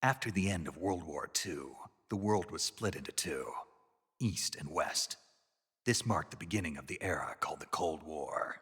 After the end of World War II, the world was split into two, East and West. This marked the beginning of the era called the Cold War.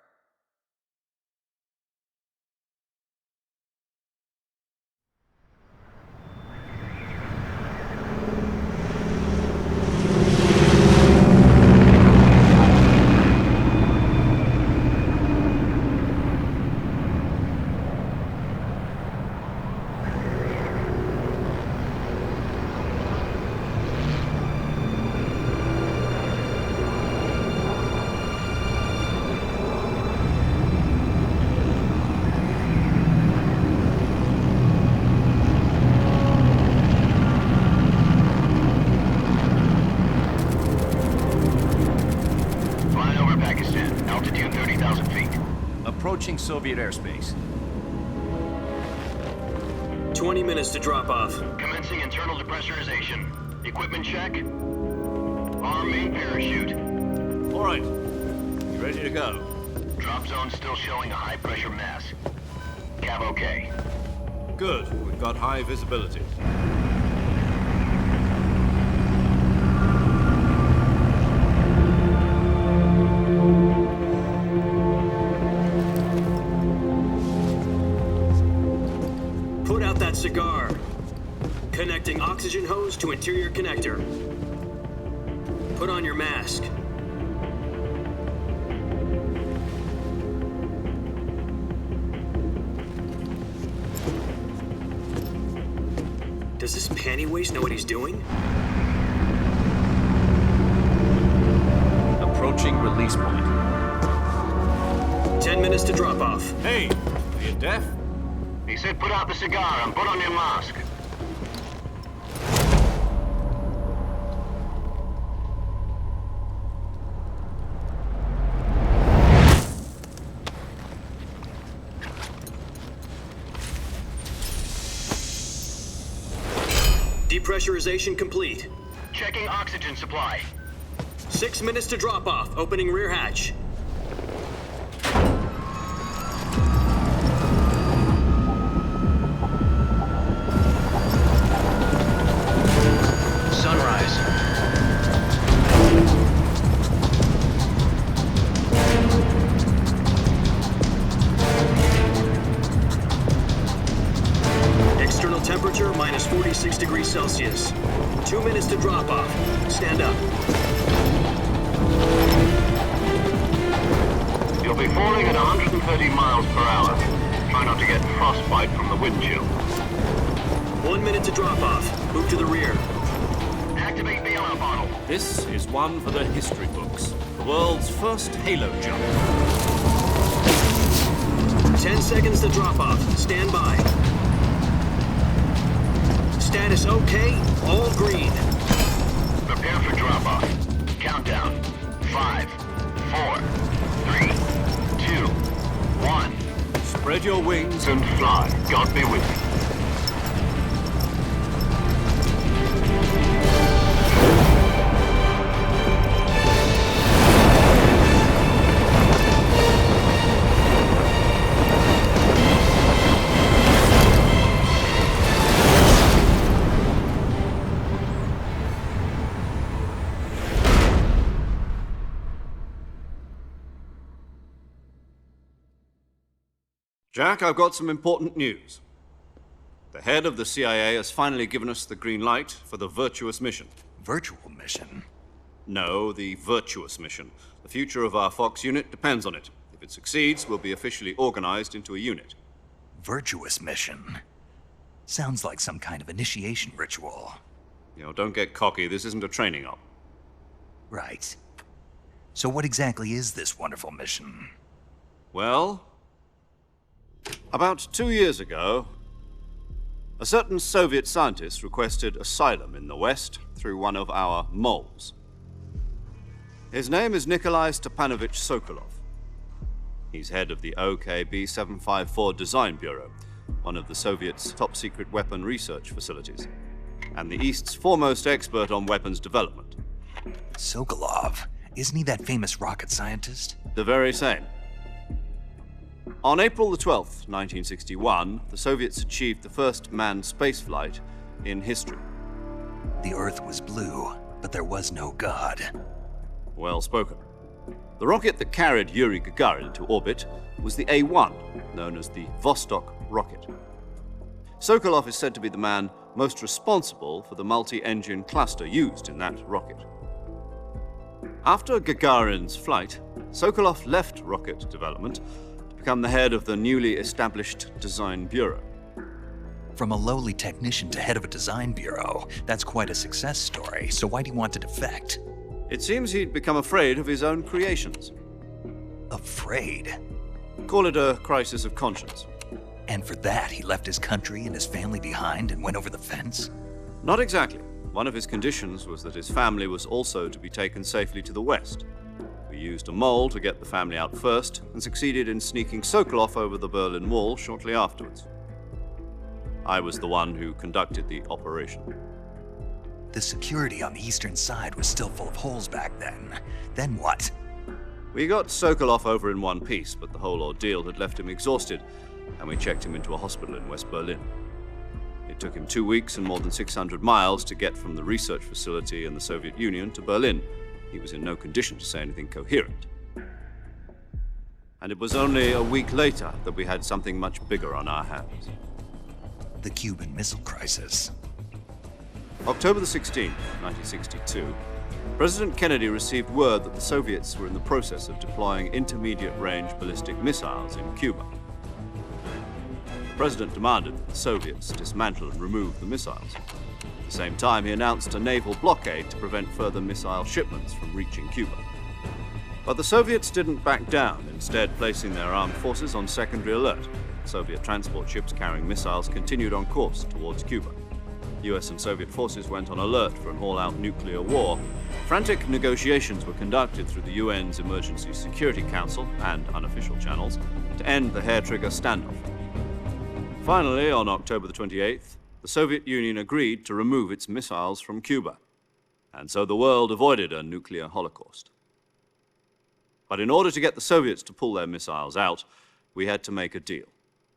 Approaching Soviet airspace. 20 minutes to drop off. Commencing internal depressurization. Equipment check. Arm main parachute. All right. You ready to go? Drop zone still showing a high pressure mass. Cav okay. Good. We've got high visibility. Put out that cigar. Connecting oxygen hose to interior connector. Put on your mask. Does this panty waste know what he's doing? Approaching release point. 10 minutes to drop off. Hey, are you deaf? He said put out the cigar and put on your mask. Depressurization complete. Checking oxygen supply. 6 minutes to drop off. Opening rear hatch. Sunrise. External temperature minus 46 degrees Celsius. 2 minutes to drop off. Stand up. You'll be falling at 130 miles per hour. Try not to get frostbite from the wind chill. 1 minute to drop off. Move to the rear. Activate the alarm bottle. This is one for the history books. The world's first halo jump. 10 seconds to drop off. Stand by. Status okay. All green. Prepare for drop-off. Countdown. 5, 4, 3, 2, 1. Spread your wings And fly. God be with you. Jack, I've got some important news. The head of the CIA has finally given us the green light for the Virtuous mission. Virtual mission? No, the Virtuous mission. The future of our Fox unit depends on it. If it succeeds, we'll be officially organized into a unit. Virtuous mission? Sounds like some kind of initiation ritual. You know, don't get cocky. This isn't a training op. Right. So what exactly is this wonderful mission? Well, about 2 years ago, a certain Soviet scientist requested asylum in the West through one of our moles. His name is Nikolai Stepanovich Sokolov. He's head of the OKB-754 Design Bureau, one of the Soviets' top-secret weapon research facilities, and the East's foremost expert on weapons development. Sokolov? Isn't he that famous rocket scientist? The very same. On April the 12th, 1961, the Soviets achieved the first manned spaceflight in history. The Earth was blue, but there was no God. Well spoken. The rocket that carried Yuri Gagarin into orbit was the A-1, known as the Vostok rocket. Sokolov is said to be the man most responsible for the multi-engine cluster used in that rocket. After Gagarin's flight, Sokolov left rocket development to become the head of the newly established Design Bureau. From a lowly technician to head of a design bureau, that's quite a success story, so why do you want to defect? It seems he'd become afraid of his own creations. Afraid? Call it a crisis of conscience. And for that, he left his country and his family behind and went over the fence? Not exactly. One of his conditions was that his family was also to be taken safely to the west. We used a mole to get the family out first and succeeded in sneaking Sokolov over the Berlin Wall shortly afterwards. I was the one who conducted the operation. The security on the eastern side was still full of holes back then. Then what? We got Sokolov over in one piece, but the whole ordeal had left him exhausted, and we checked him into a hospital in West Berlin. It took him 2 weeks and more than 600 miles to get from the research facility in the Soviet Union to Berlin. He was in no condition to say anything coherent. And it was only a week later that we had something much bigger on our hands. The Cuban Missile Crisis. October the 16th, 1962, President Kennedy received word that the Soviets were in the process of deploying intermediate-range ballistic missiles in Cuba. The President demanded that the Soviets dismantle and remove the missiles. At the same time, he announced a naval blockade to prevent further missile shipments from reaching Cuba. But the Soviets didn't back down, instead placing their armed forces on secondary alert. Soviet transport ships carrying missiles continued on course towards Cuba. US and Soviet forces went on alert for an all-out nuclear war. Frantic negotiations were conducted through the UN's Emergency Security Council and unofficial channels to end the hair-trigger standoff. Finally, on October the 28th, the Soviet Union agreed to remove its missiles from Cuba, and so the world avoided a nuclear holocaust. But in order to get the Soviets to pull their missiles out, we had to make a deal.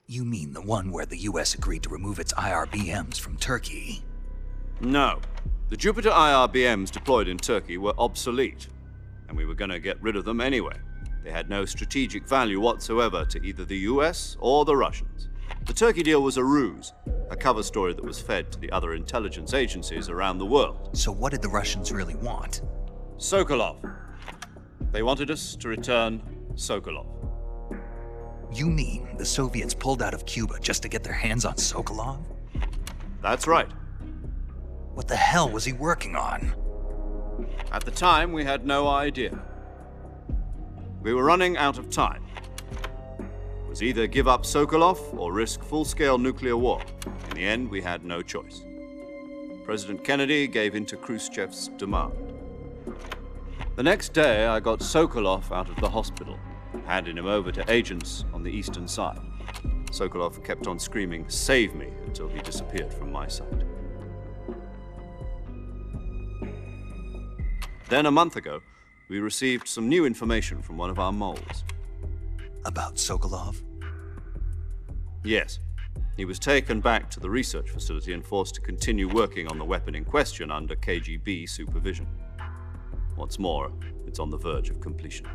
You mean the one where the US agreed to remove its IRBMs from Turkey? No. The Jupiter IRBMs deployed in Turkey were obsolete, and we were going to get rid of them anyway. They had no strategic value whatsoever to either the US or the Russians. The Turkey deal was a ruse, a cover story that was fed to the other intelligence agencies around the world. So what did the Russians really want? Sokolov. They wanted us to return Sokolov. You mean the Soviets pulled out of Cuba just to get their hands on Sokolov? That's right. What the hell was he working on? At the time, we had no idea. We were running out of time. It was either give up Sokolov or risk full-scale nuclear war. In the end, we had no choice. President Kennedy gave in to Khrushchev's demand. The next day, I got Sokolov out of the hospital, handing him over to agents on the eastern side. Sokolov kept on screaming, "Save me," until he disappeared from my sight. Then a month ago, we received some new information from one of our moles. About Sokolov? Yes. He was taken back to the research facility and forced to continue working on the weapon in question under KGB supervision. What's more, it's on the verge of completion.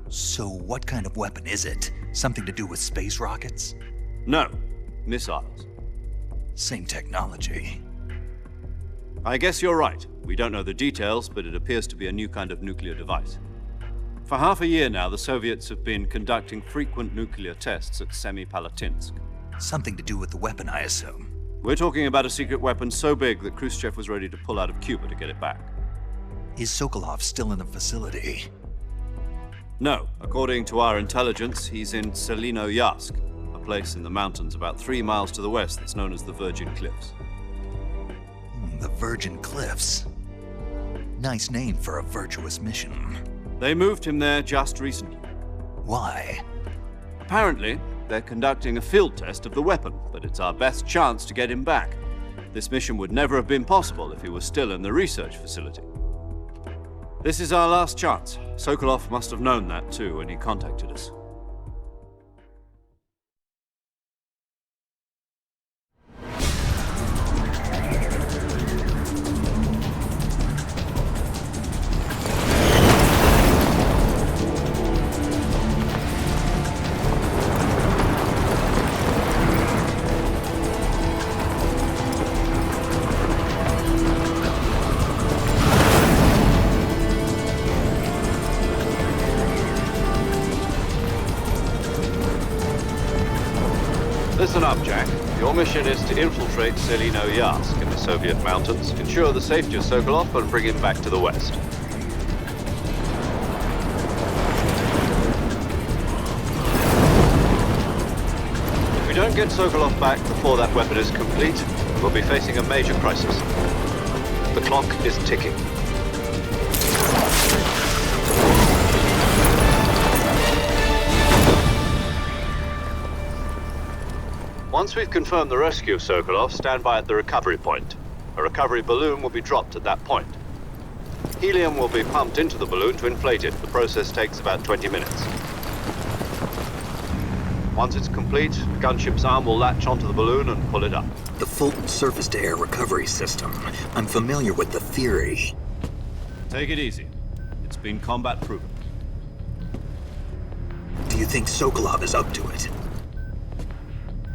So what kind of weapon is it? Something to do with space rockets? No, missiles. Same technology. I guess you're right. We don't know the details, but it appears to be a new kind of nuclear device. For half a year now, the Soviets have been conducting frequent nuclear tests at Semipalatinsk. Something to do with the weapon, I assume. We're talking about a secret weapon so big that Khrushchev was ready to pull out of Cuba to get it back. Is Sokolov still in the facility? No. According to our intelligence, he's in Selinoyarsk, a place in the mountains about 3 miles to the west that's known as the Virgin Cliffs. The Virgin Cliffs. Nice name for a virtuous mission. They moved him there just recently. Why? Apparently, they're conducting a field test of the weapon, but it's our best chance to get him back. This mission would never have been possible if he was still in the research facility. This is our last chance. Sokolov must have known that too when he contacted us. Listen up, Jack. Your mission is to infiltrate Selino Yask in the Soviet mountains, ensure the safety of Sokolov, and bring him back to the West. If we don't get Sokolov back before that weapon is complete, we'll be facing a major crisis. The clock is ticking. Once we've confirmed the rescue of Sokolov, stand by at the recovery point. A recovery balloon will be dropped at that point. Helium will be pumped into the balloon to inflate it. The process takes about 20 minutes. Once it's complete, the gunship's arm will latch onto the balloon and pull it up. The Fulton surface-to-air recovery system. I'm familiar with the theory. Take it easy. It's been combat proven. Do you think Sokolov is up to it?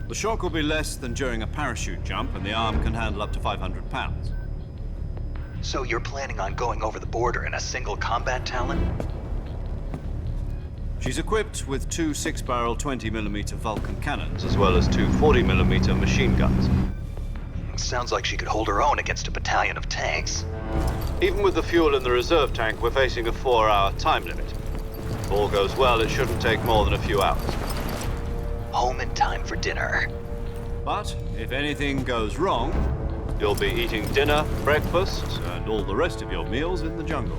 The shock will be less than during a parachute jump, and the arm can handle up to 500 pounds. So you're planning on going over the border in a single combat Talon? She's equipped with two 6-barrel 20mm Vulcan cannons, as well as two 40mm machine guns. Sounds like she could hold her own against a battalion of tanks. Even with the fuel in the reserve tank, we're facing a 4-hour time limit. If all goes well, it shouldn't take more than a few hours. Home in time for dinner. But if anything goes wrong, you'll be eating dinner, breakfast, and all the rest of your meals in the jungle.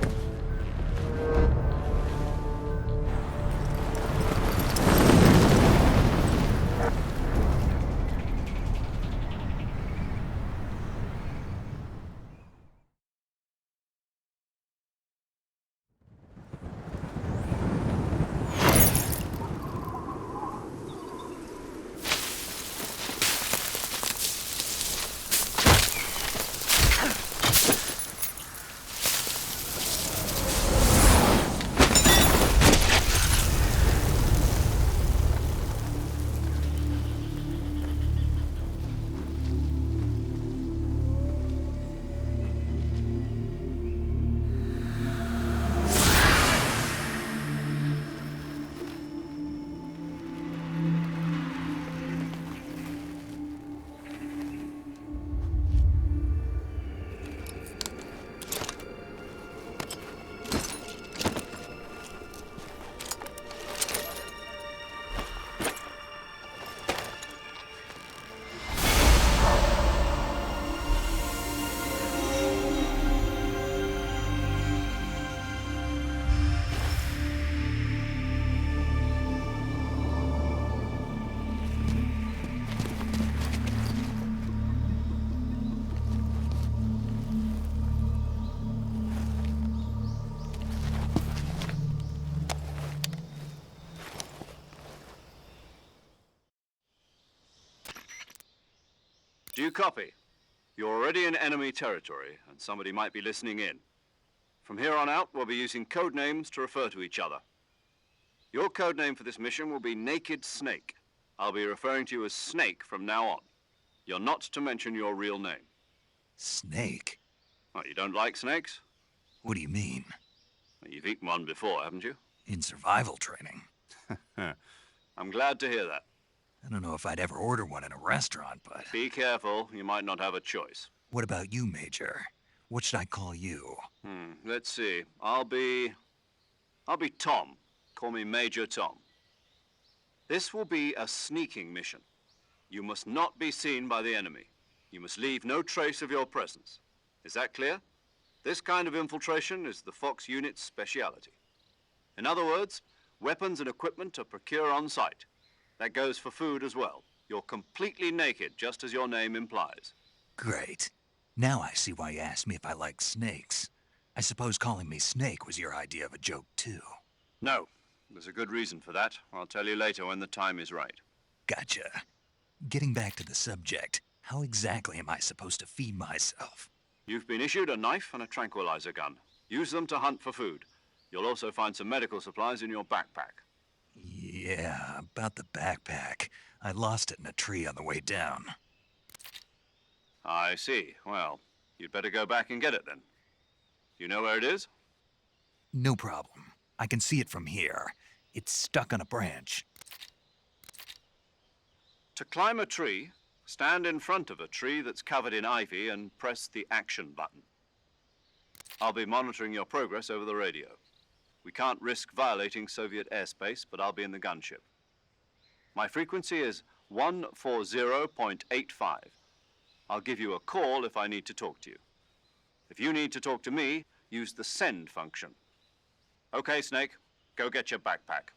Do you copy? You're already in enemy territory, and somebody might be listening in. From here on out, we'll be using code names to refer to each other. Your code name for this mission will be Naked Snake. I'll be referring to you as Snake from now on. You're not to mention your real name. Snake? Oh, you don't like snakes? What do you mean? Well, you've eaten one before, haven't you? In survival training. I'm glad to hear that. I don't know if I'd ever order one in a restaurant, but... Be careful, you might not have a choice. What about you, Major? What should I call you? Let's see. I'll be Tom. Call me Major Tom. This will be a sneaking mission. You must not be seen by the enemy. You must leave no trace of your presence. Is that clear? This kind of infiltration is the Fox unit's speciality. In other words, weapons and equipment are procured on site. That goes for food as well. You're completely naked, just as your name implies. Great. Now I see why you asked me if I like snakes. I suppose calling me Snake was your idea of a joke, too. No. There's a good reason for that. I'll tell you later when the time is right. Gotcha. Getting back to the subject, how exactly am I supposed to feed myself? You've been issued a knife and a tranquilizer gun. Use them to hunt for food. You'll also find some medical supplies in your backpack. Yeah, about the backpack. I lost it in a tree on the way down. I see. Well, you'd better go back and get it then. You know where it is? No problem. I can see it from here. It's stuck on a branch. To climb a tree, stand in front of a tree that's covered in ivy and press the action button. I'll be monitoring your progress over the radio. We can't risk violating Soviet airspace, but I'll be in the gunship. My frequency is 140.85. I'll give you a call if I need to talk to you. If you need to talk to me, use the send function. Okay, Snake, go get your backpack.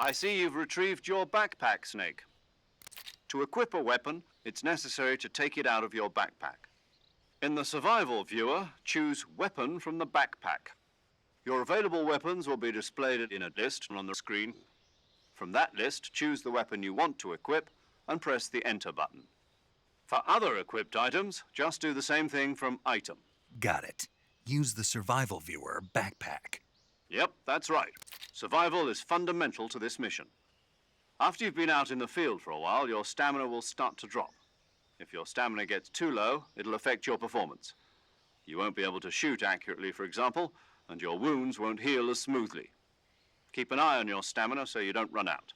I see you've retrieved your backpack, Snake. To equip a weapon, it's necessary to take it out of your backpack. In the survival viewer, choose Weapon from the backpack. Your available weapons will be displayed in a list on the screen. From that list, choose the weapon you want to equip and press the Enter button. For other equipped items, just do the same thing from Item. Got it. Use the survival viewer backpack. Yep, that's right. Survival is fundamental to this mission. After you've been out in the field for a while, your stamina will start to drop. If your stamina gets too low, it'll affect your performance. You won't be able to shoot accurately, for example, and your wounds won't heal as smoothly. Keep an eye on your stamina so you don't run out.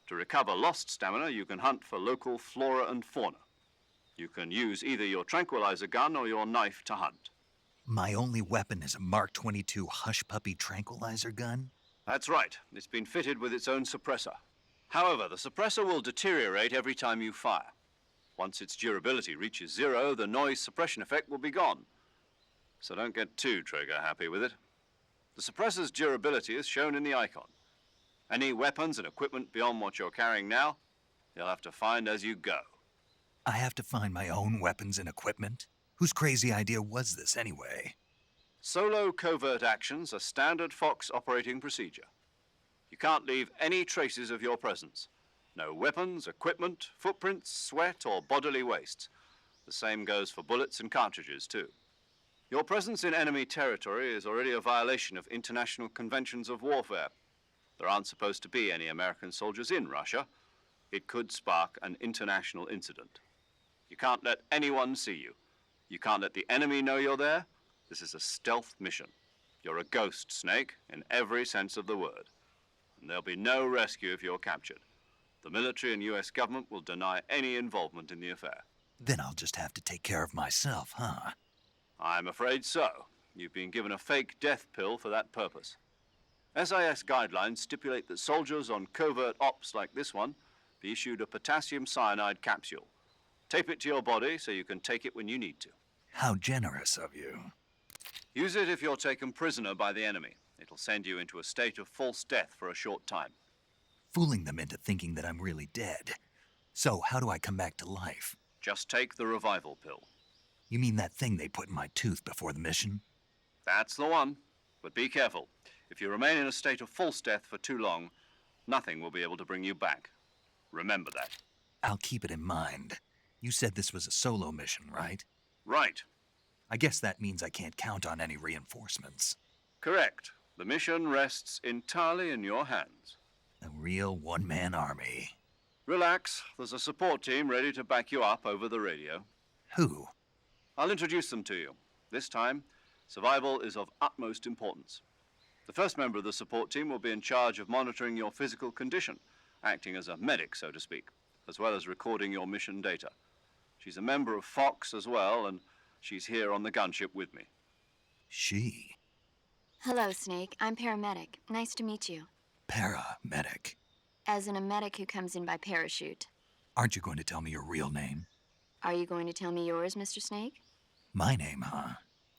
To recover lost stamina, you can hunt for local flora and fauna. You can use either your tranquilizer gun or your knife to hunt. My only weapon is a Mark 22 Hush Puppy tranquilizer gun? That's right. It's been fitted with its own suppressor. However, the suppressor will deteriorate every time you fire. Once its durability reaches 0, the noise suppression effect will be gone. So don't get too trigger happy with it. The suppressor's durability is shown in the icon. Any weapons and equipment beyond what you're carrying now, you'll have to find as you go. I have to find my own weapons and equipment? Whose crazy idea was this anyway? Solo covert actions are standard Fox operating procedure. You can't leave any traces of your presence. No weapons, equipment, footprints, sweat, or bodily wastes. The same goes for bullets and cartridges, too. Your presence in enemy territory is already a violation of international conventions of warfare. There aren't supposed to be any American soldiers in Russia. It could spark an international incident. You can't let anyone see you. You can't let the enemy know you're there. This is a stealth mission. You're a ghost, Snake, in every sense of the word. And there'll be no rescue if you're captured. The military and US government will deny any involvement in the affair. Then I'll just have to take care of myself, huh? I'm afraid so. You've been given a fake death pill for that purpose. SIS guidelines stipulate that soldiers on covert ops like this one be issued a potassium cyanide capsule. Tape it to your body so you can take it when you need to. How generous of you. Use it if you're taken prisoner by the enemy. It'll send you into a state of false death for a short time. Fooling them into thinking that I'm really dead. So how do I come back to life? Just take the revival pill. You mean that thing they put in my tooth before the mission? That's the one. But be careful. If you remain in a state of false death for too long, Nothing will be able to bring you back. Remember that. I'll keep it in mind. You said this was a solo mission, right? Right. I guess that means I can't count on any reinforcements. Correct. The mission rests entirely in your hands. A real one-man army. Relax. There's a support team ready to back you up over the radio. Who? I'll introduce them to you. This time, survival is of utmost importance. The first member of the support team will be in charge of monitoring your physical condition, acting as a medic, so to speak, as well as recording your mission data. She's a member of Fox as well, and she's here on the gunship with me. She. Hello, Snake. I'm paramedic. Nice to meet you. Paramedic. As in a medic who comes in by parachute. Aren't you going to tell me your real name? Are you going to tell me yours, Mr. Snake? My name, huh?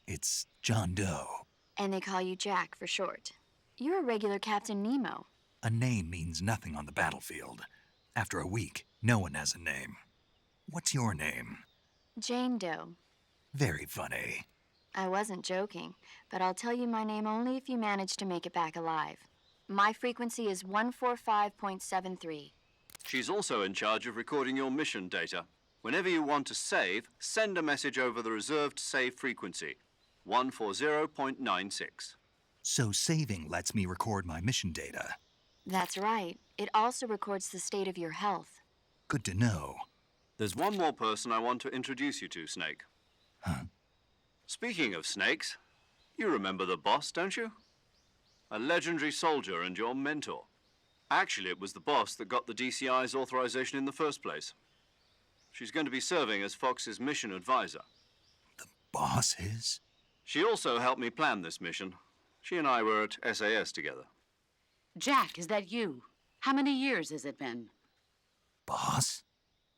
It's John Doe. And they call you Jack for short. You're a regular Captain Nemo. A name means nothing on the battlefield. After a week, no one has a name. What's your name? Jane Doe. Very funny. I wasn't joking, but I'll tell you my name only if you manage to make it back alive. My frequency is 145.73. She's also in charge of recording your mission data. Whenever you want to save, send a message over the reserved save frequency, 140.96. So saving lets me record my mission data. That's right. It also records the state of your health. Good to know. There's one more person I want to introduce you to, Snake. Huh? Speaking of snakes, you remember the boss, don't you? A legendary soldier and your mentor. Actually, it was the boss that got the DCI's authorization in the first place. She's going to be serving as Fox's mission advisor. The boss is? She also helped me plan this mission. She and I were at SAS together. Jack, is that you? How many years has it been? Boss?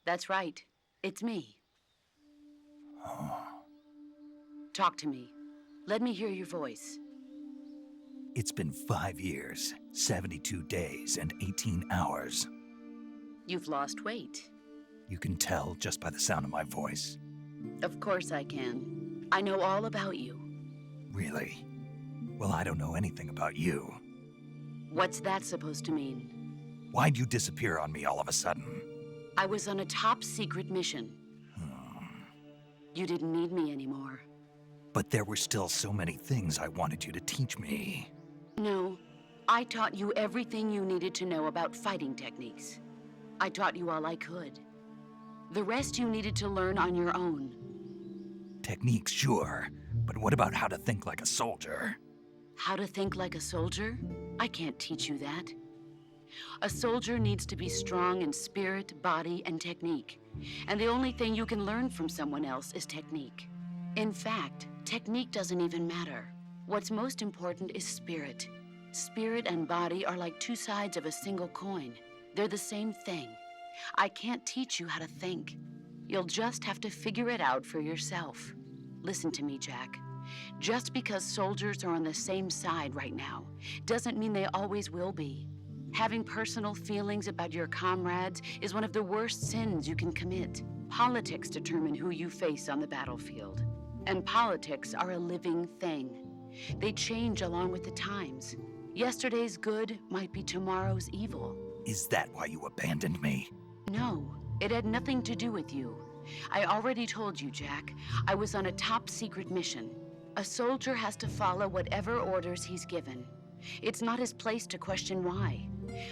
That's right. It's me. Talk to me. Let me hear your voice. It's been 5 years, 72 days, and 18 hours. You've lost weight. You can tell just by the sound of my voice. Of course I can. I know all about you. Really? Well, I don't know anything about you. What's that supposed to mean? Why'd you disappear on me all of a sudden? I was on a top-secret mission. You didn't need me anymore. But there were still so many things I wanted you to teach me. No, I taught you everything you needed to know about fighting techniques. I taught you all I could. The rest you needed to learn on your own. Techniques, sure. But what about how to think like a soldier? How to think like a soldier? I can't teach you that. A soldier needs to be strong in spirit, body, and technique. And the only thing you can learn from someone else is technique. In fact, technique doesn't even matter. What's most important is spirit. Spirit and body are like two sides of a single coin. They're the same thing. I can't teach you how to think. You'll just have to figure it out for yourself. Listen to me, Jack. Just because soldiers are on the same side right now doesn't mean they always will be. Having personal feelings about your comrades is one of the worst sins you can commit. Politics determine who you face on the battlefield. And politics are a living thing. They change along with the times. Yesterday's good might be tomorrow's evil. Is that why you abandoned me? No, it had nothing to do with you. I already told you, Jack. I was on a top-secret mission. A soldier has to follow whatever orders he's given. It's not his place to question why.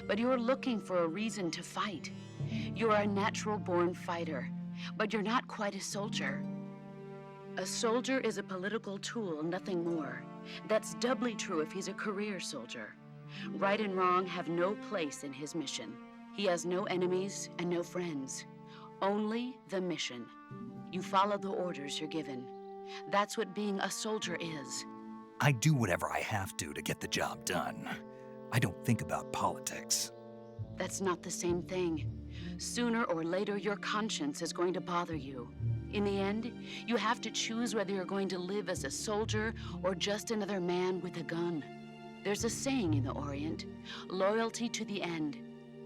But you're looking for a reason to fight. You're a natural-born fighter, but you're not quite a soldier. A soldier is a political tool, nothing more. That's doubly true if he's a career soldier. Right and wrong have no place in his mission. He has no enemies and no friends. Only the mission. You follow the orders you're given. That's what being a soldier is. I do whatever I have to get the job done. I don't think about politics. That's not the same thing. Sooner or later, your conscience is going to bother you. In the end, you have to choose whether you're going to live as a soldier or just another man with a gun. There's a saying in the Orient, loyalty to the end.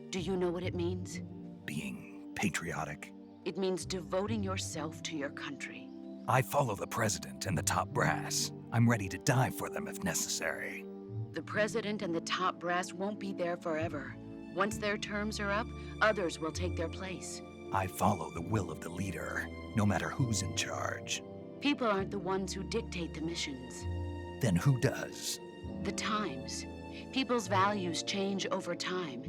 Do you know what it means? Being patriotic. It means devoting yourself to your country. I follow the president and the top brass. I'm ready to die for them if necessary. The president and the top brass won't be there forever. Once their terms are up, others will take their place. I follow the will of the leader, no matter who's in charge. People aren't the ones who dictate the missions. Then who does? The times. People's values change over time,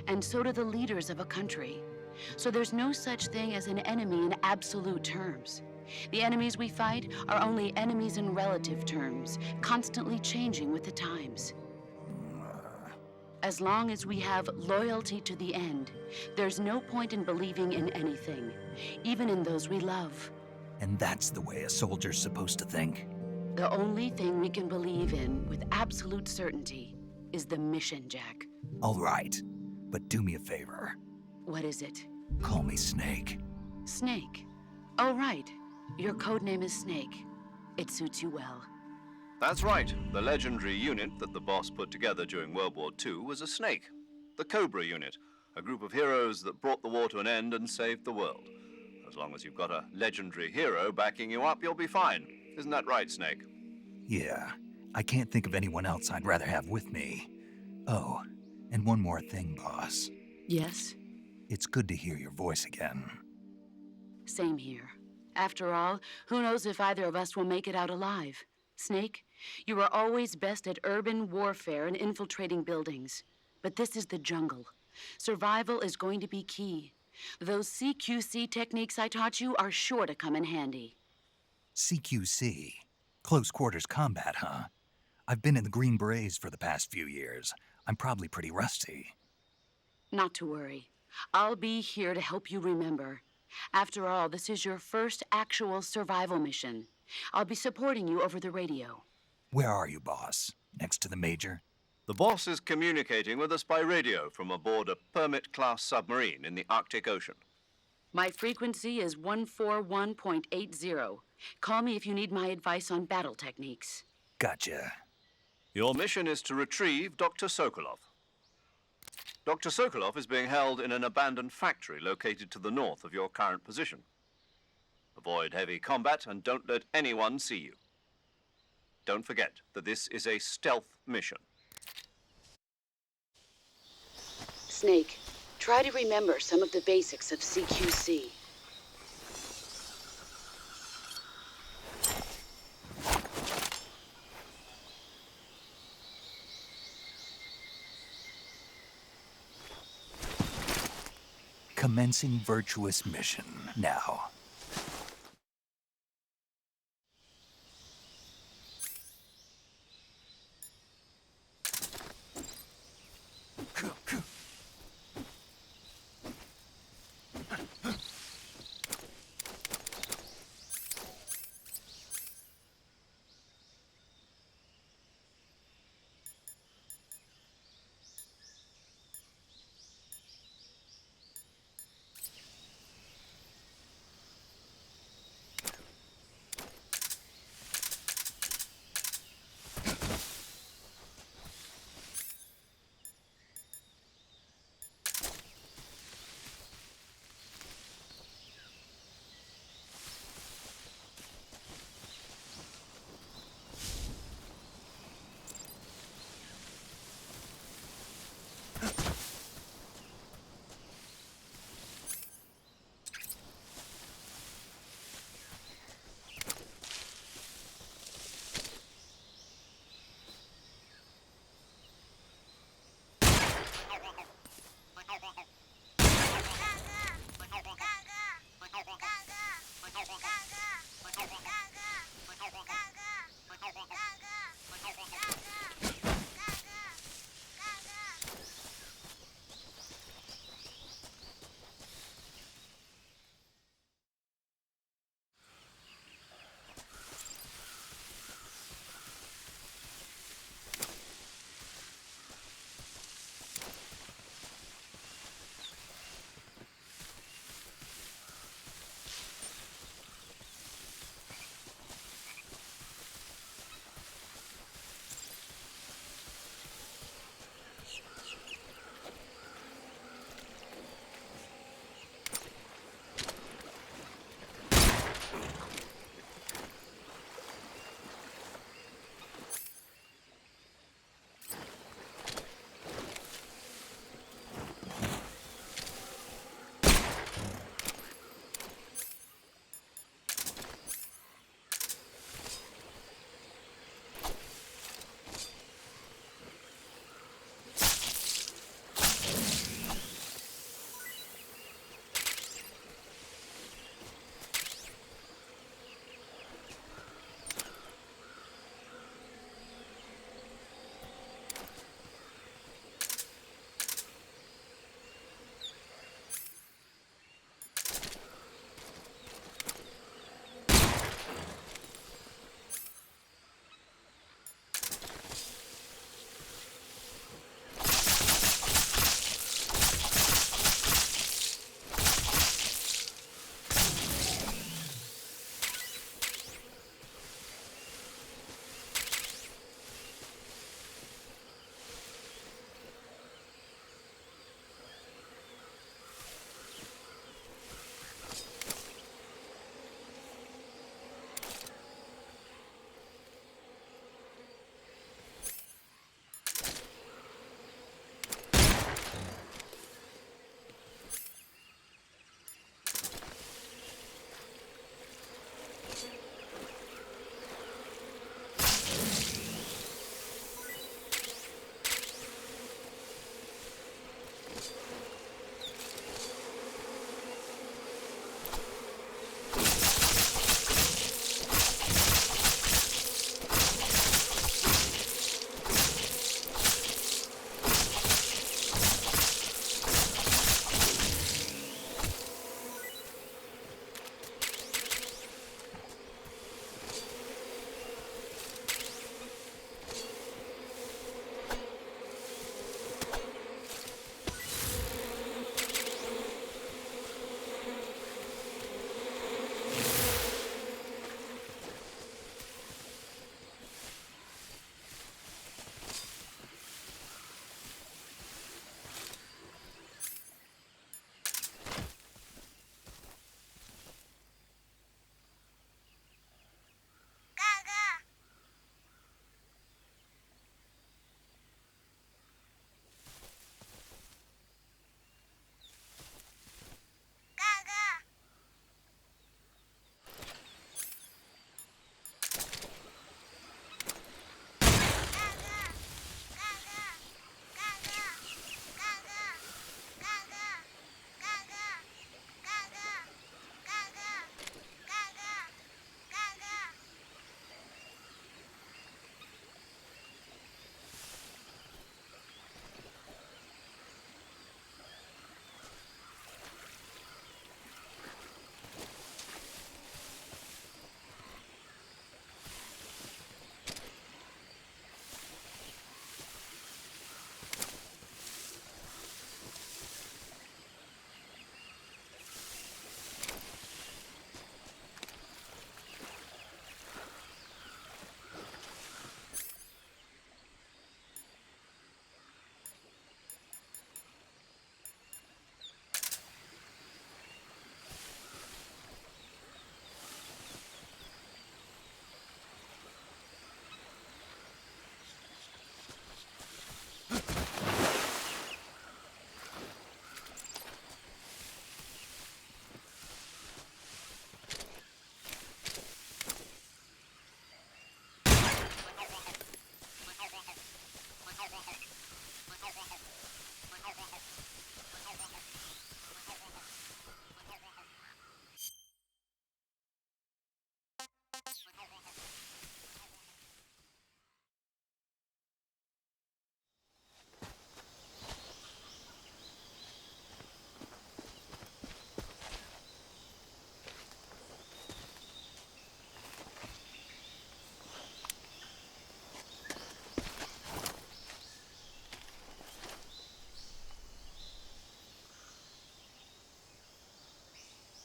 and so do the leaders of a country. So there's no such thing as an enemy in absolute terms. The enemies we fight are only enemies in relative terms, constantly changing with the times. As long as we have loyalty to the end, there's no point in believing in anything, even in those we love. And that's the way a soldier's supposed to think? The only thing we can believe in with absolute certainty is the mission, Jack. All right, but do me a favor. What is it? Call me Snake. Snake. Oh, right. Your codename is Snake. It suits you well. That's right. The legendary unit that the boss put together during World War II was a snake. The Cobra unit, a group of heroes that brought the war to an end and saved the world. As long as you've got a legendary hero backing you up, you'll be fine. Isn't that right, Snake? Yeah, I can't think of anyone else I'd rather have with me. Oh, and one more thing, boss. Yes? It's good to hear your voice again. Same here. After all, who knows if either of us will make it out alive? Snake, you are always best at urban warfare and infiltrating buildings. But this is the jungle. Survival is going to be key. Those CQC techniques I taught you are sure to come in handy. CQC? Close quarters combat, huh? I've been in the Green Berets for the past few years. I'm probably pretty rusty. Not to worry. I'll be here to help you remember. After all, this is your first actual survival mission. I'll be supporting you over the radio. Where are you, boss? Next to the Major? The boss is communicating with us by radio from aboard a Permit-class submarine in the Arctic Ocean. My frequency is 141.80. Call me if you need my advice on battle techniques. Gotcha. Your mission is to retrieve Dr. Sokolov. Dr. Sokolov is being held in an abandoned factory located to the north of your current position. Avoid heavy combat and don't let anyone see you. Don't forget that this is a stealth mission. Snake, try to remember some of the basics of CQC. Commencing virtuous mission now.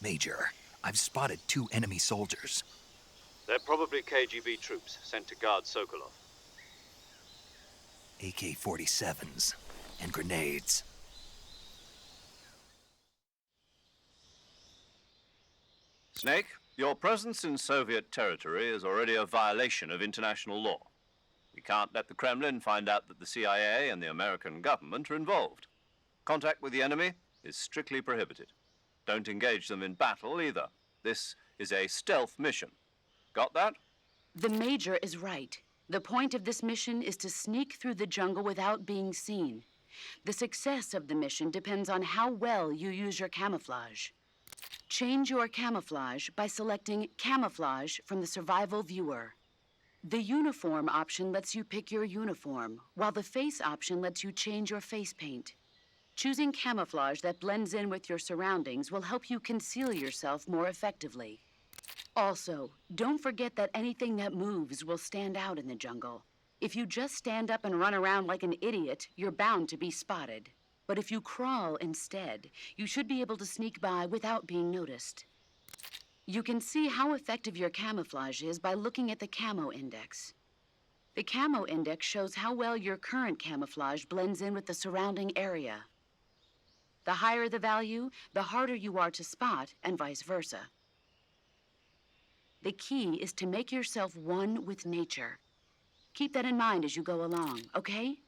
Major, I've spotted 2 enemy soldiers. They're probably KGB troops sent to guard Sokolov. AK-47s and grenades. Snake, your presence in Soviet territory is already a violation of international law. We can't let the Kremlin find out that the CIA and the American government are involved. Contact with the enemy is strictly prohibited. Don't engage them in battle either. This is a stealth mission. Got that? The Major is right. The point of this mission is to sneak through the jungle without being seen. The success of the mission depends on how well you use your camouflage. Change your camouflage by selecting Camouflage from the Survival Viewer. The Uniform option lets you pick your uniform, while the Face option lets you change your face paint. Choosing camouflage that blends in with your surroundings will help you conceal yourself more effectively. Also, don't forget that anything that moves will stand out in the jungle. If you just stand up and run around like an idiot, you're bound to be spotted. But if you crawl instead, you should be able to sneak by without being noticed. You can see how effective your camouflage is by looking at the Camo Index. The Camo Index shows how well your current camouflage blends in with the surrounding area. The higher the value, the harder you are to spot, and vice versa. The key is to make yourself one with nature. Keep that in mind as you go along, okay?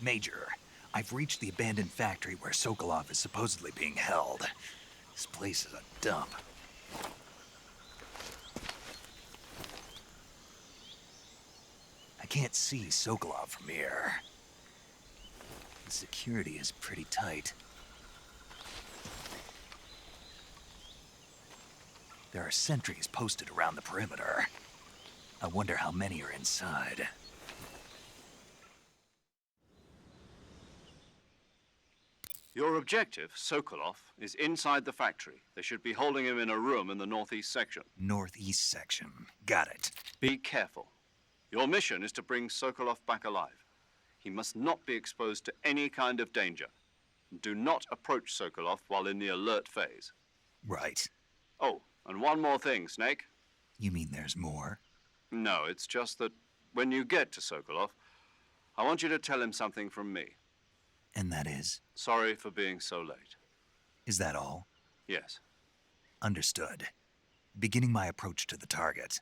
Major, I've reached the abandoned factory where Sokolov is supposedly being held. This place is a dump. I can't see Sokolov from here. The security is pretty tight. There are sentries posted around the perimeter. I wonder how many are inside. Your objective, Sokolov, is inside the factory. They should be holding him in a room in the northeast section. Northeast section. Got it. Be careful. Your mission is to bring Sokolov back alive. He must not be exposed to any kind of danger. Do not approach Sokolov while in the alert phase. Right. Oh, and one more thing, Snake. You mean there's more? No, it's just that when you get to Sokolov, I want you to tell him something from me. And that is? Sorry for being so late. Is that all? Yes. Understood. Beginning my approach to the target.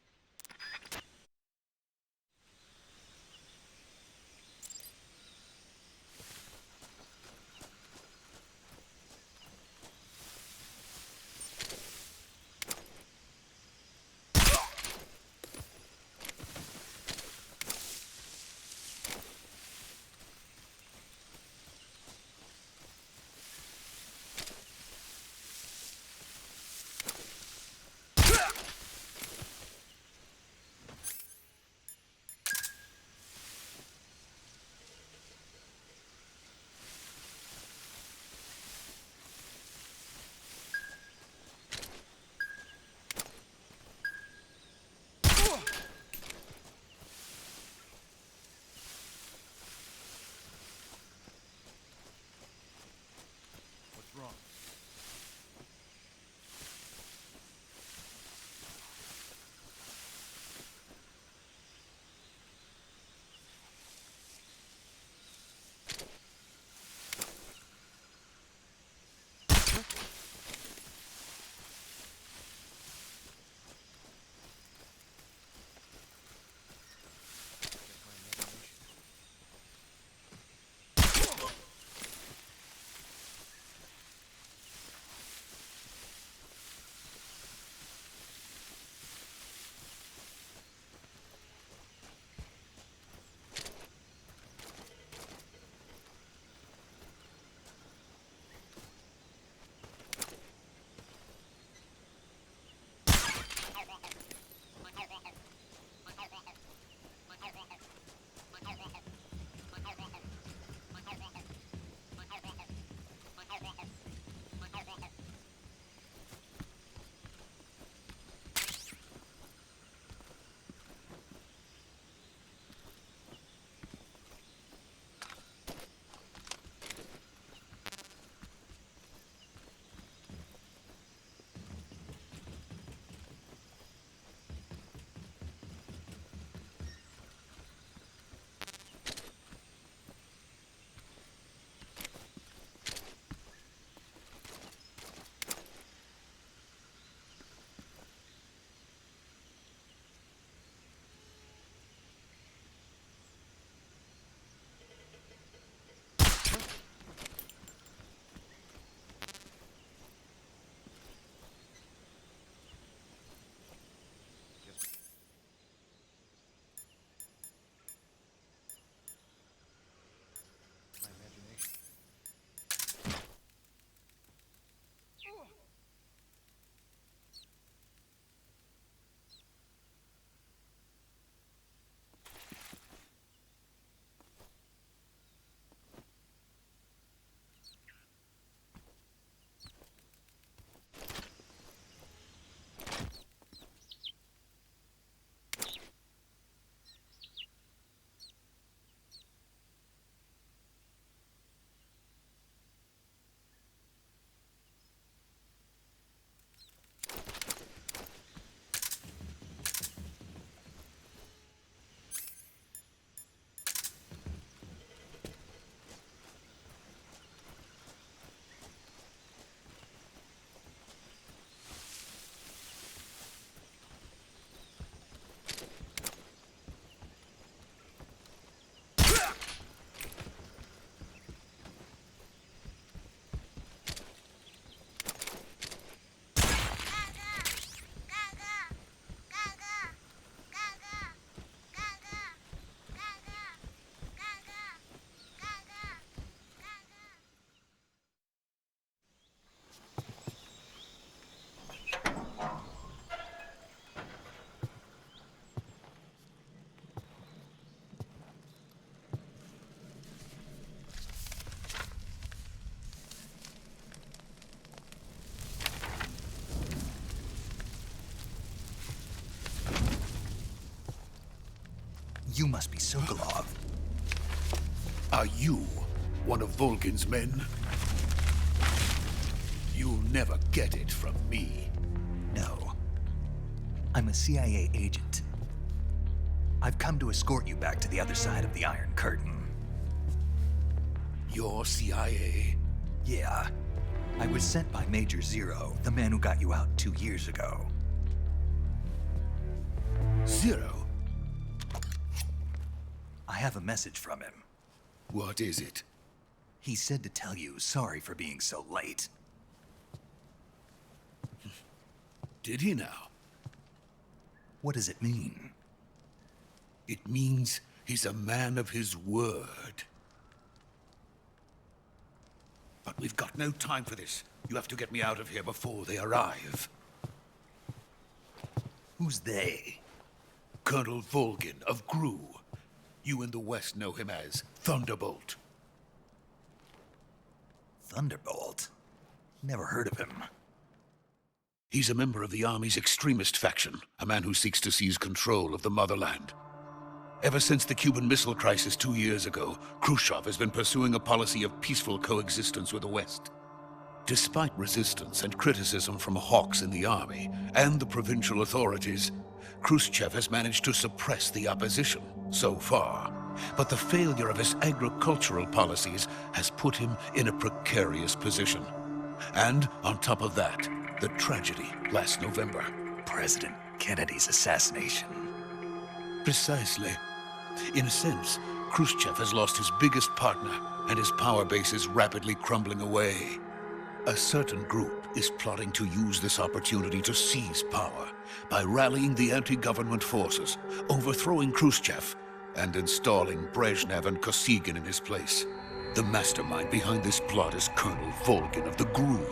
You must be Sokolov. Are you one of Volgin's men? You'll never get it from me. No. I'm a CIA agent. I've come to escort you back to the other side of the Iron Curtain. You're CIA? Yeah. I was sent by Major Zero, the man who got you out 2 years ago. Zero? I have a message from him. What is it? He said to tell you sorry for being so late. Did he now? What does it mean? It means he's a man of his word. But we've got no time for this. You have to get me out of here before they arrive. Who's they? Colonel Volgin of GRU. You in the West know him as Thunderbolt. Thunderbolt? Never heard of him. He's a member of the Army's extremist faction, a man who seeks to seize control of the motherland. Ever since the Cuban Missile Crisis 2 years ago, Khrushchev has been pursuing a policy of peaceful coexistence with the West. Despite resistance and criticism from hawks in the army and the provincial authorities, Khrushchev has managed to suppress the opposition, so far. But the failure of his agricultural policies has put him in a precarious position. And on top of that, the tragedy last November. President Kennedy's assassination. Precisely. In a sense, Khrushchev has lost his biggest partner, and his power base is rapidly crumbling away. A certain group is plotting to use this opportunity to seize power by rallying the anti-government forces, overthrowing Khrushchev, and installing Brezhnev and Kosygin in his place. The mastermind behind this plot is Colonel Volgin of the GRU.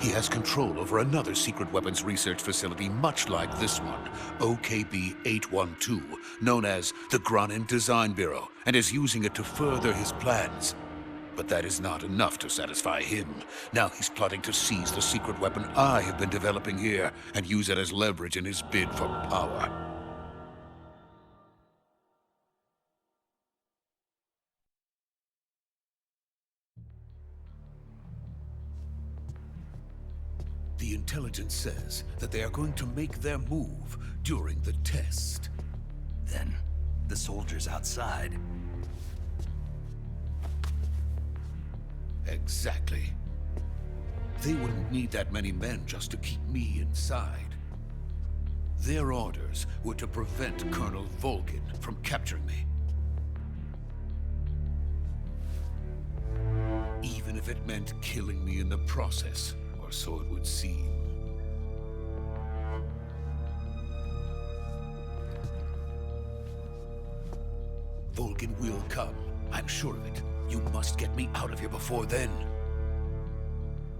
He has control over another secret weapons research facility much like this one, OKB-812, known as the Granin Design Bureau, and is using it to further his plans. But that is not enough to satisfy him. Now he's plotting to seize the secret weapon I have been developing here and use it as leverage in his bid for power. The intelligence says that they are going to make their move during the test. Then, the soldiers outside. Exactly. They wouldn't need that many men just to keep me inside. Their orders were to prevent Colonel Volgin from capturing me. Even if it meant killing me in the process, or so it would seem. Volgin will come. I'm sure of it. You must get me out of here before then.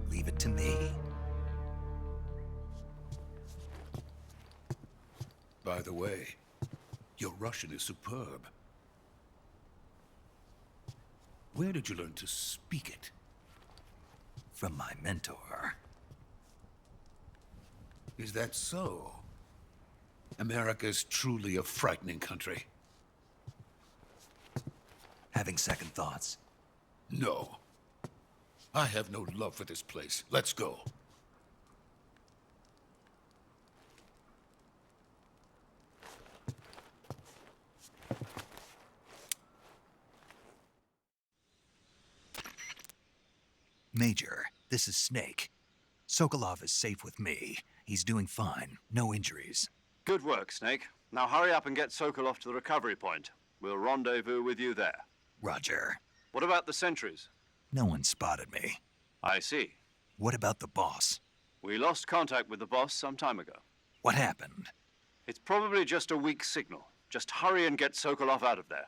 Leave it to me. By the way, your Russian is superb. Where did you learn to speak it? From my mentor. Is that so? America is truly a frightening country. Having second thoughts. No. I have no love for this place. Let's go. Major, this is Snake. Sokolov is safe with me. He's doing fine. No injuries. Good work, Snake. Now hurry up and get Sokolov to the recovery point. We'll rendezvous with you there. Roger. What about the sentries? No one spotted me. I see. What about the boss? We lost contact with the boss some time ago. What happened? It's probably just a weak signal. Just hurry and get Sokolov out of there.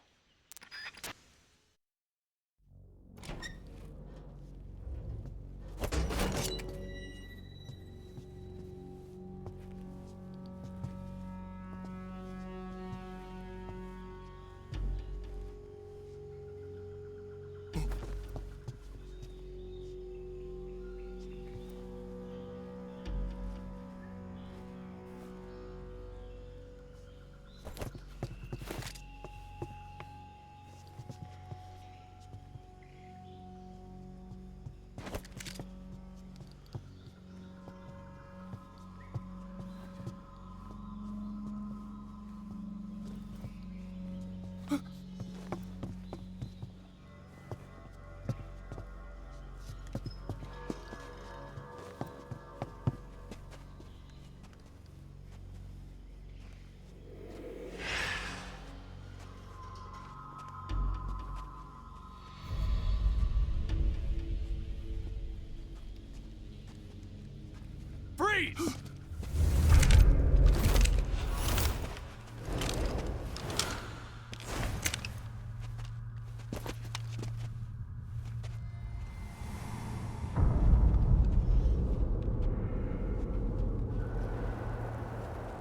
Freeze!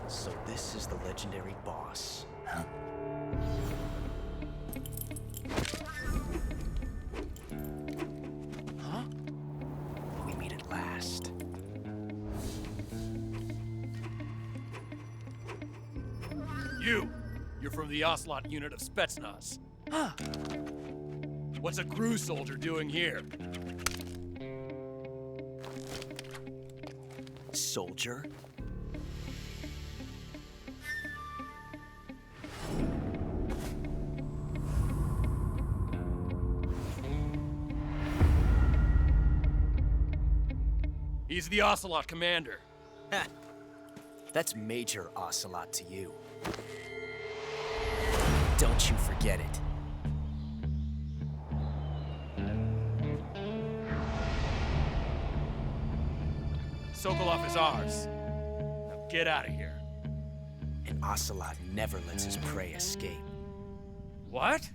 So this is the legendary boss. Huh? Huh? We meet at last. You're from the Oslot unit of Spetsnaz. Huh. What's a GRU soldier doing here? Soldier? He's the Ocelot commander. Ha! That's Major Ocelot to you. Don't you forget it. Sokolov is ours. Now get out of here. And Ocelot never lets his prey escape. What?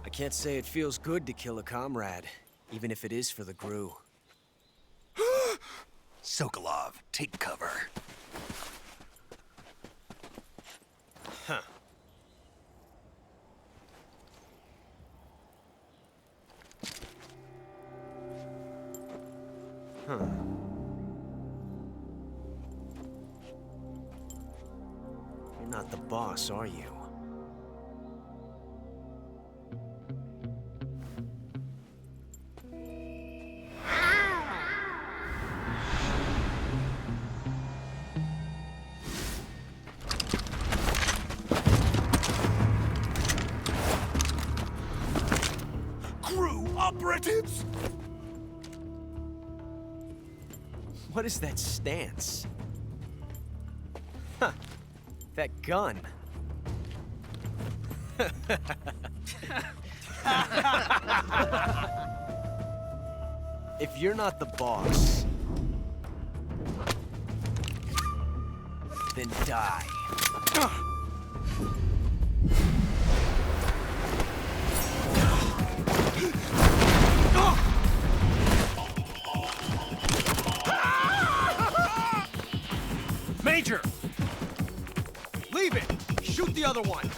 I can't say it feels good to kill a comrade, even if it is for the Gru. Sokolov, take cover. Huh. Huh. You're not the boss, are you? Crew operatives! What is that stance? Huh. That gun. If you're not the boss, then die. Major! Leave it! Shoot the other one!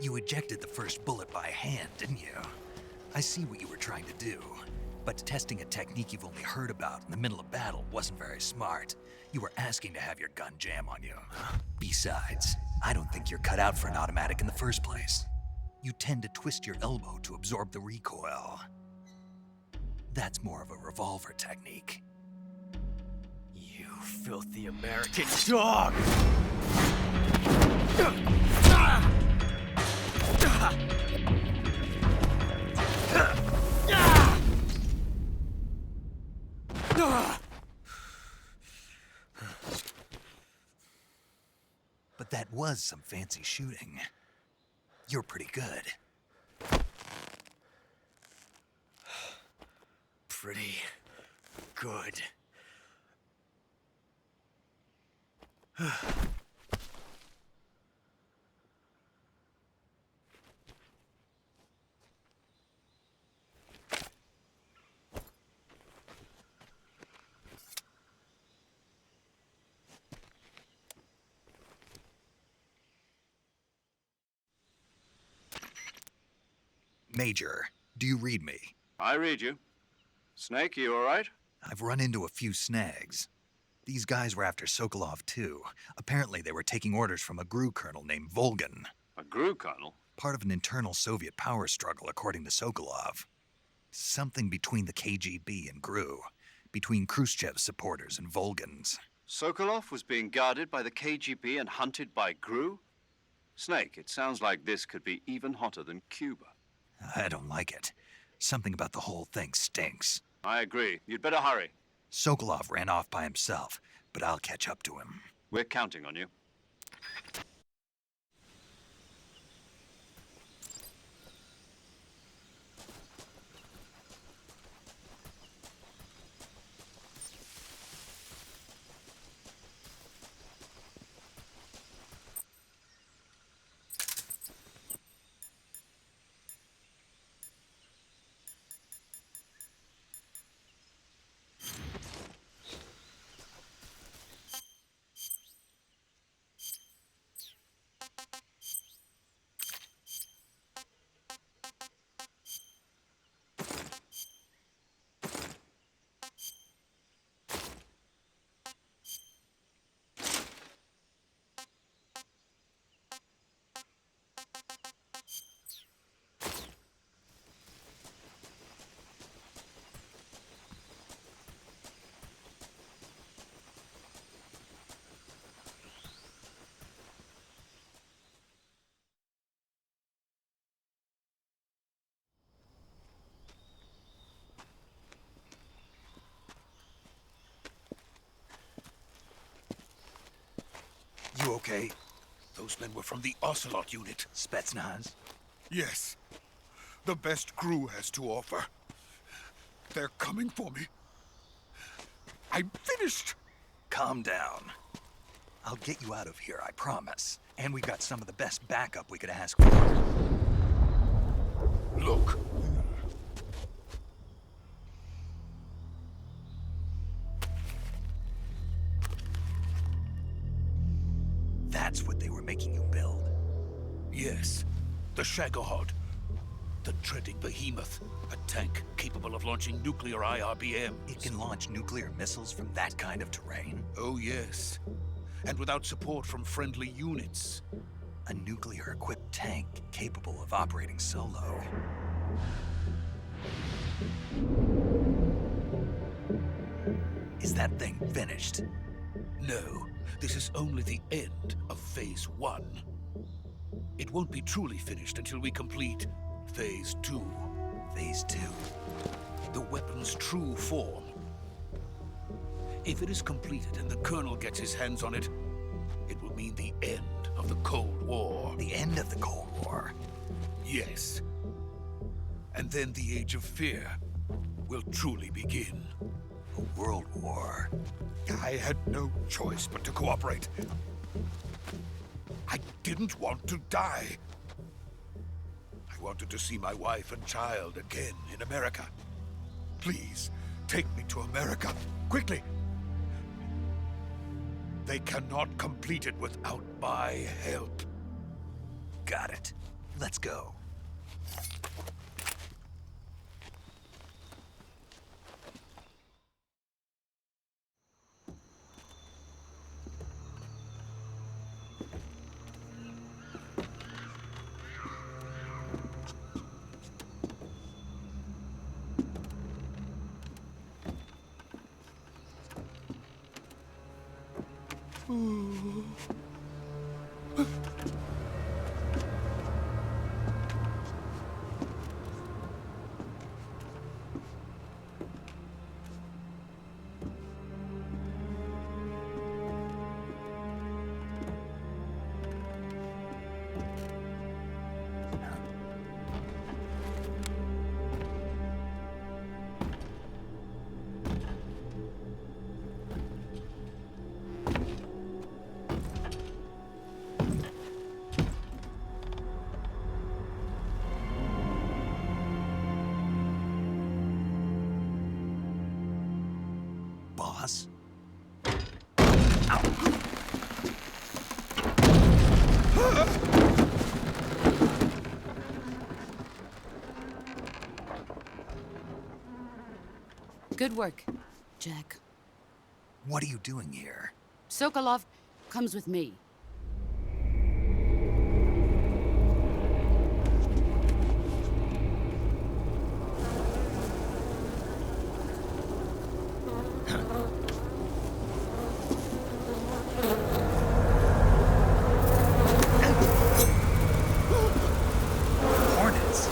You ejected the first bullet by hand, didn't you? I see what you were trying to do. But testing a technique you've only heard about in the middle of battle wasn't very smart. You were asking to have your gun jam on you. Besides, I don't think you're cut out for an automatic in the first place. You tend to twist your elbow to absorb the recoil. That's more of a revolver technique. You filthy American dog! But that was some fancy shooting. You're pretty good. Pretty good. Major, do you read me? I read you. Snake, you all right? I've run into a few snags. These guys were after Sokolov, too. Apparently, they were taking orders from a GRU colonel named Volgan. A GRU colonel? Part of an internal Soviet power struggle, according to Sokolov. Something between the KGB and GRU. Between Khrushchev's supporters and Volgan's. Sokolov was being guarded by the KGB and hunted by GRU? Snake, it sounds like this could be even hotter than Cuba. I don't like it. Something about the whole thing stinks. I agree. You'd better hurry. Sokolov ran off by himself, but I'll catch up to him. We're counting on you. You okay? Those men were from the Ocelot unit. Spetsnaz? Yes. The best GRU has to offer. They're coming for me. I'm finished! Calm down. I'll get you out of here, I promise. And we've got some of the best backup we could ask for. Look. That's what they were making you build. Yes. The Shagohod. The treading behemoth. A tank capable of launching nuclear IRBMs. It can launch nuclear missiles from that kind of terrain? Oh, yes. And without support from friendly units. A nuclear-equipped tank capable of operating solo. Is that thing finished? No. This is only the end of Phase 1. It won't be truly finished until we complete Phase 2. Phase 2? The weapon's true form. If it is completed and the Colonel gets his hands on it, it will mean the end of the Cold War. The end of the Cold War? Yes. And then the Age of Fear will truly begin. A world war. I had no choice but to cooperate. I didn't want to die. I wanted to see my wife and child again in America. Please, take me to America, quickly. They cannot complete it without my help. Got it. Let's go. Good work, Jack. What are you doing here? Sokolov comes with me. Hornets.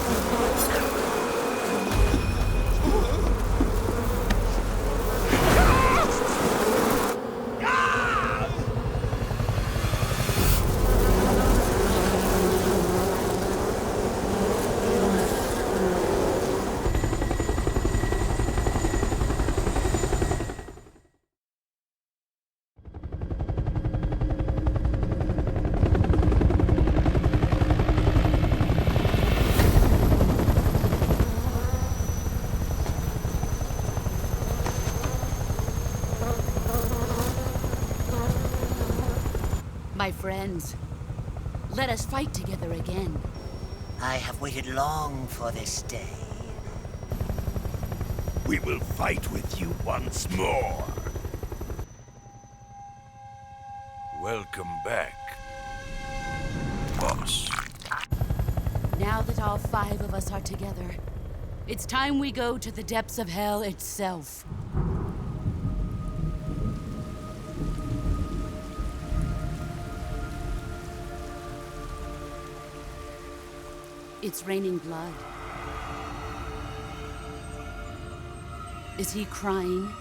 My friends, let us fight together again. I have waited long for this day. We will fight with you once more. Welcome back, boss. Now that all 5 of us are together, it's time we go to the depths of hell itself. It's raining blood. Is he crying?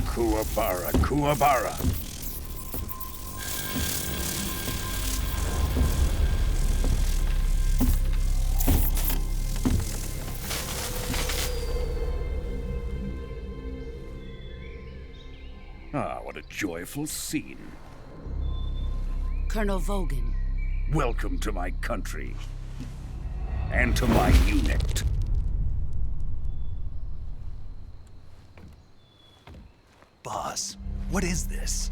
Kuwabara, Kuwabara. Ah, what a joyful scene. Colonel Vogan. Welcome to my country. And to my unit. Boss, what is this?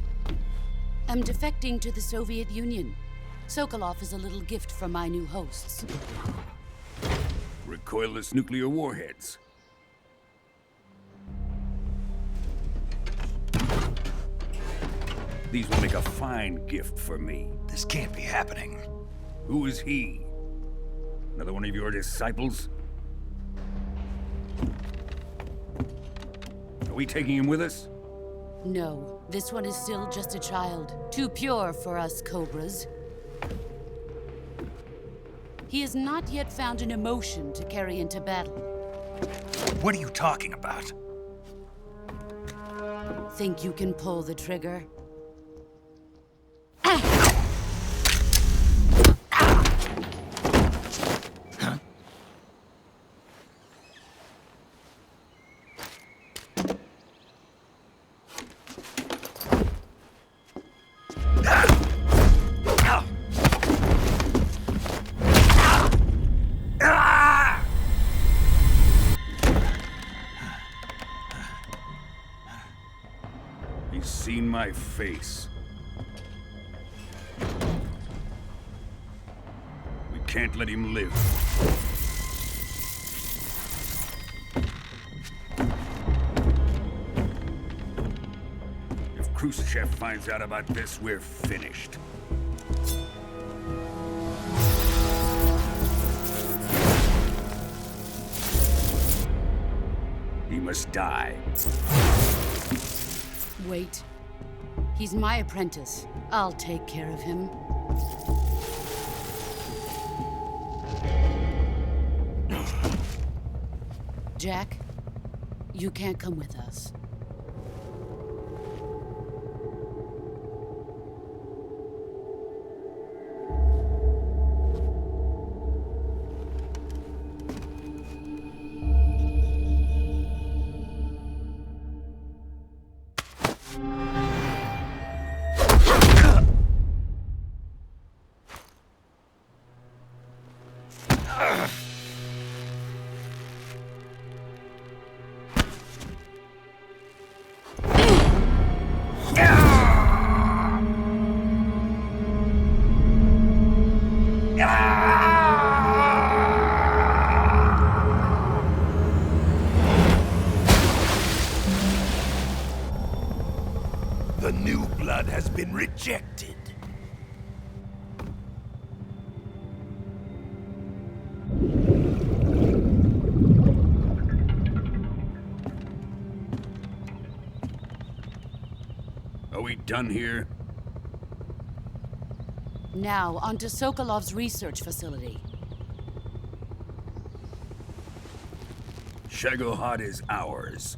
I'm defecting to the Soviet Union. Sokolov is a little gift from my new hosts. Recoilless nuclear warheads. These will make a fine gift for me. This can't be happening. Who is he? Another one of your disciples? Are we taking him with us? No, this one is still just a child. Too pure for us Cobras. He has not yet found an emotion to carry into battle. What are you talking about? Think you can pull the trigger? He's seen my face. We can't let him live. If Khrushchev finds out about this, we're finished. He must die. Wait. He's my apprentice. I'll take care of him. Jack, you can't come with us. Rejected. Are we done here? Now, onto Sokolov's research facility. Shagohod is ours.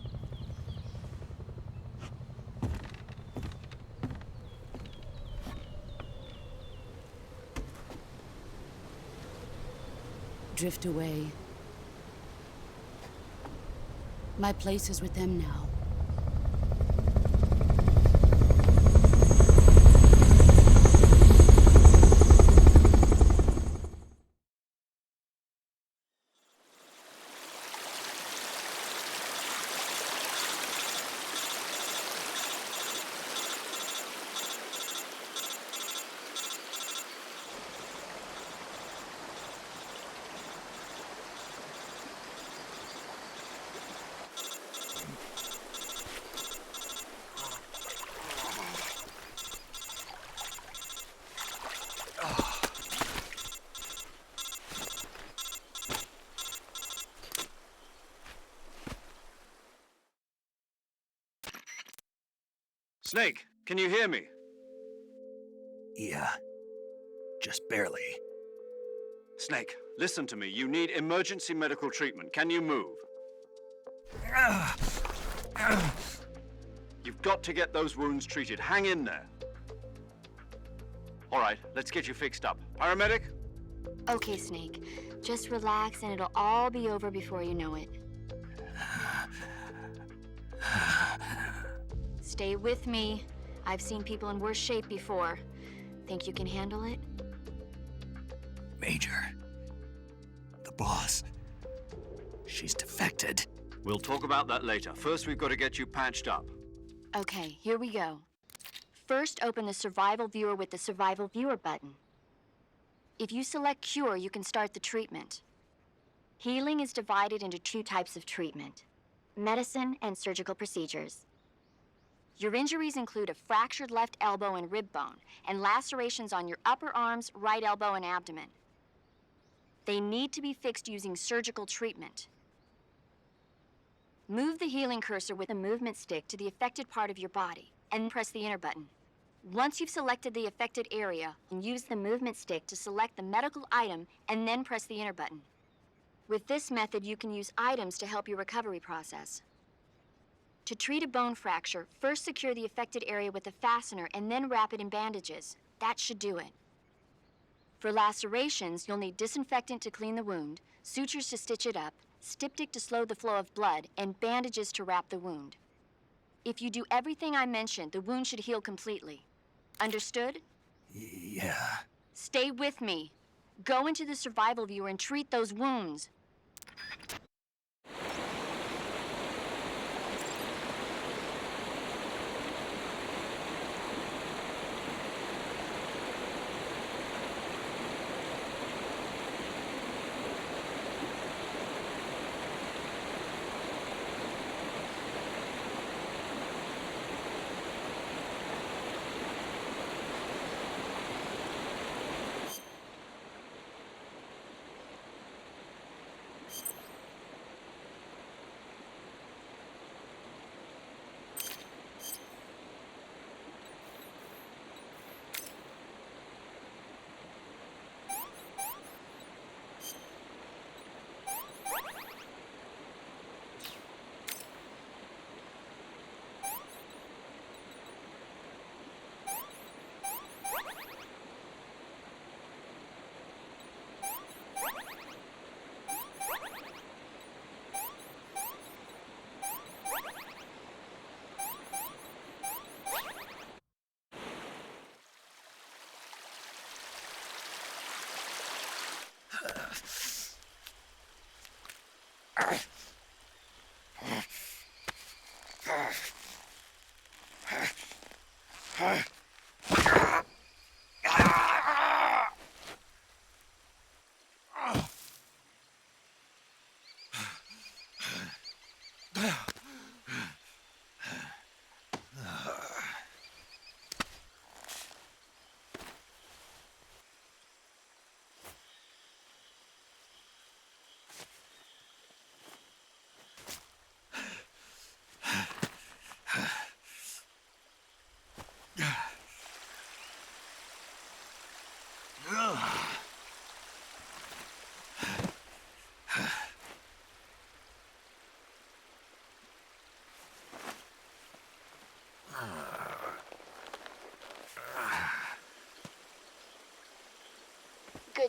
Drift away. My place is with them now. Snake, can you hear me? Yeah. Just barely. Snake, listen to me. You need emergency medical treatment. Can you move? You've got to get those wounds treated. Hang in there. All right, let's get you fixed up. Paramedic? Okay, Snake. Just relax and it'll all be over before you know it. Stay with me. I've seen people in worse shape before. Think you can handle it? Major. The boss. She's defected. We'll talk about that later. First, we've got to get you patched up. Okay, here we go. First, open the Survival Viewer with the Survival Viewer button. If you select Cure, you can start the treatment. Healing is divided into two types of treatment: medicine and surgical procedures. Your injuries include a fractured left elbow and rib bone, and lacerations on your upper arms, right elbow, and abdomen. They need to be fixed using surgical treatment. Move the healing cursor with a movement stick to the affected part of your body, and press the enter button. Once you've selected the affected area, use the movement stick to select the medical item, and then press the enter button. With this method, you can use items to help your recovery process. To treat a bone fracture, first secure the affected area with a fastener and then wrap it in bandages. That should do it. For lacerations, you'll need disinfectant to clean the wound, sutures to stitch it up, styptic to slow the flow of blood, and bandages to wrap the wound. If you do everything I mentioned, the wound should heal completely. Understood? Yeah. Stay with me. Go into the Survival Viewer and treat those wounds.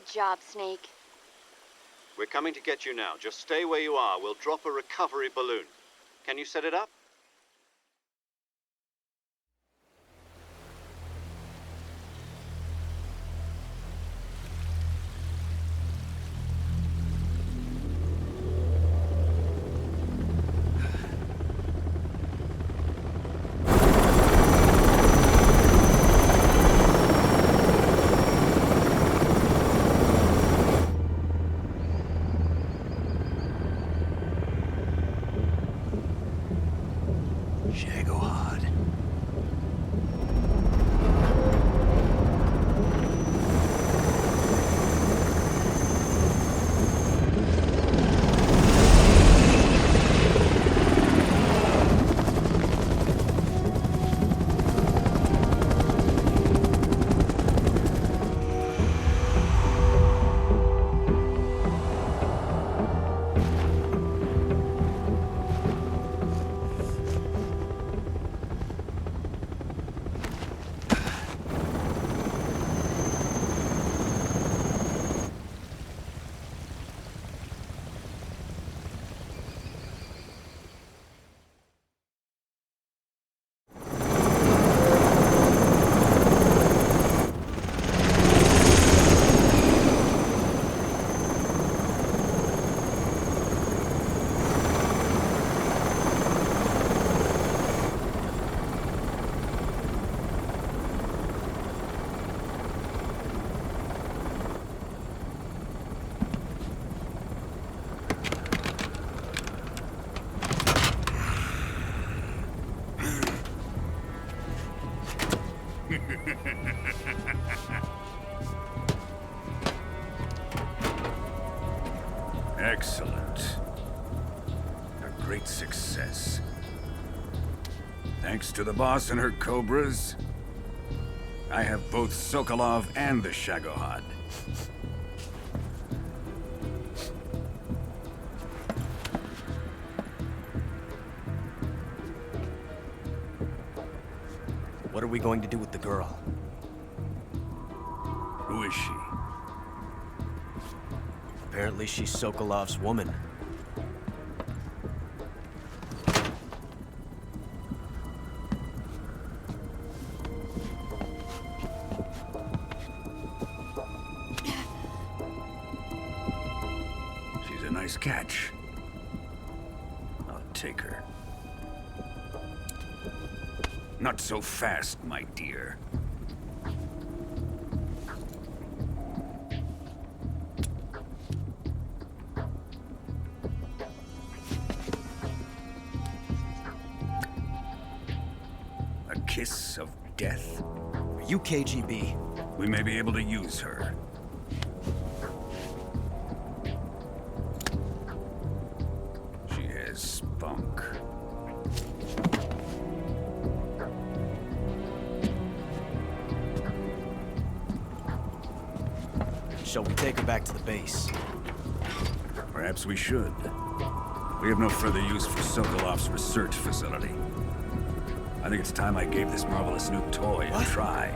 Good job, Snake. We're coming to get you now. Just stay where you are. We'll drop a recovery balloon. Can you set it up? Shagohod. Excellent. A great success. Thanks to the boss and her cobras, I have both Sokolov and the Shagohod. What are we going to do with the girl? Who is she? Apparently she's Sokolov's woman. She's a nice catch. I'll take her. Not so fast, my dear. A kiss of death? Are you KGB? We may be able to use her. She has spunk. Shall we take her back to the base? Perhaps we should. We have no further use for Sokolov's research facility. I think it's time I gave this marvelous new toy a try.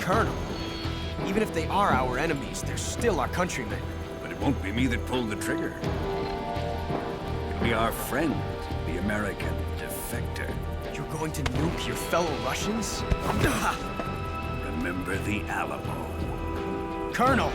Colonel, even if they are our enemies, they're still our countrymen. But it won't be me that pulled the trigger. It'll be our friend, the American defector. You're going to nuke your fellow Russians? Remember the Alamo. Colonel!